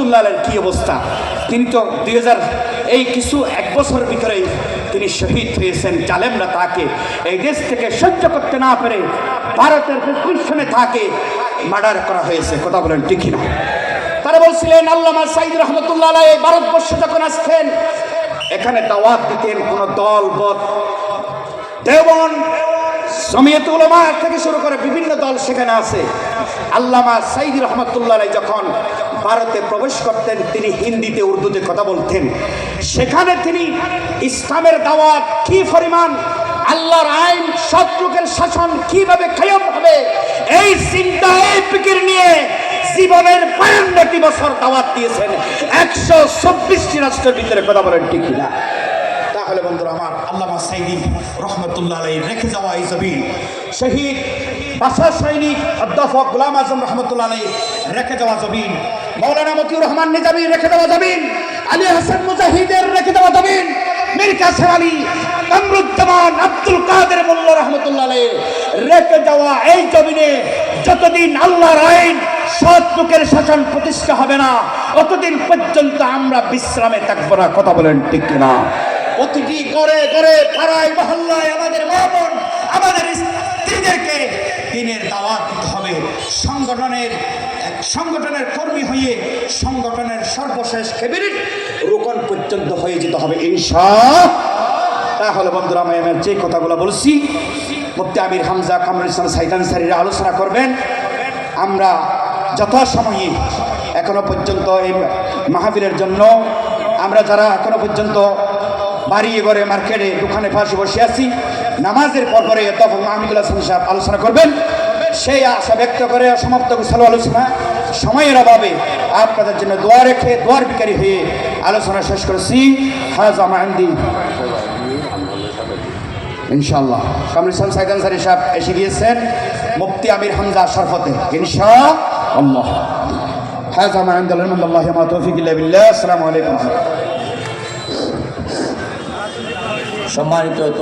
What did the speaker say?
রহমতুল্লাহ কি অবস্থা। তিনি তো 2000 এই কিছু এক বছরের ভিতরেই তিনি শহীদ হয়েছেন। জালেমরা তাকে এই দেশ থেকে সহ্য করতে না পেরে ভারতের প্রেসক্রিপশনে তাকে মার্ডার করা হয়েছে। কথা বলেন ঠিক না? তারা বলছিলেন আল্লামা সাঈদ রহমতুল্লাহ আলাইহি ভারতবর্ষ যখন আসতেন এখানে দাওয়াত দিতেন কোন দল বদ দেওবন্দ জমিয়ত উলামা থেকে শুরু করে বিভিন্ন দল সেখানে আছে। আল্লামা সাঈদ রহমতুল্লাহ আলাইহি যখন ভারতে প্রবেশ করতেন তিনি হিন্দিতে উর্দুতে কথা বলতেন। সেখানে তিনি ইসলামের দাওয়াত কি পরিমাণ, আল্লাহর আইন শত্রুকের শাসন কিভাবে কায়েম হবে এই চিন্তা এই ফিকির নিয়ে জীবনের 52টি বছর দাওয়াত দিয়েছেন 124টি রাষ্ট্রের ভিতরে। কথা বলেন ঠিক না? তাহলে বন্ধুরা আমার আল্লামা সাঈদী রহমতুল্লাহ আলাইহি রেখে যাওয়া এই জমিন, শহীদ বাদশা সৈনিক অধ্যাপক গোলাম আজম রহমতুল্লাহ আলাইহি রেখে যাওয়া জমিন, মৌলানা মতিউর রহমান নিজামী রেখে যাওয়া জমিন, আলী হাসান মুজাহিদের রেখে যাওয়া জমিন, মীর কাসেম আলী, কামরুজ্জামান, আব্দুল কাদের মোল্লা রহমতুল্লাহ আলাইহি রেখে যাওয়া এই জমিনে যতদিন আল্লাহর আইন সৎ লোকের শাসন প্রতিষ্ঠা হবে না ততদিন পর্যন্ত আমরা বিশ্রামে থাকবো না। কথা বলেন ঠিক না? প্রতিটি ঘরে ঘরে পাড়ায় মহল্লায় আমাদের মা বোন আমাদের স্ত্রীদেরকে দিনের দাওয়াত দিতে হবে। সংগঠনের কর্মী হয়ে সংগঠনের সর্বশেষ ক্যাবিনেট রোকন পর্যন্ত হয়ে যেতে হবে ইনশাআল্লাহ। তাহলে বন্ধুরা আমি যে কথাগুলো বলছি মুফতি আমির হামজা কামরুল ইসলাম সাঈদ আনসারীরা আলোচনা করবেন। আমরা যথাসময়ে এখনো পর্যন্ত এই মাহফিলের জন্য আমরা যারা এখনো পর্যন্ত বাড়ি ঘরে মার্কেটে দোকানে পাশে বসে আছি নামাজের পর পরে অধ্যাপক মাহমুদুল হাসান সাহেব আলোচনা করবেন। সেই আশা ব্যক্ত করে সমাপ্ত গোছালো আলোচনা সময়ের অভাবে আপনাদের জন্য দোয়া রেখে দোয়ার বিকারী হয়ে আলোচনা শেষ করেছি। হাজা মাহমুদি ইনশাআল্লাহ কামরুল ইসলাম সাঈদ আনসারী সাহেব এসে গিয়েছেন মুফতি আমির হামজা শরফতে ইনশাআল্লাহ। হাজা মাহমুদুল আলহামদুলিল্লাহ মা তৌফিক ইল্লা বিল্লাহ। আসসালামু আলাইকুম। সম্মানিত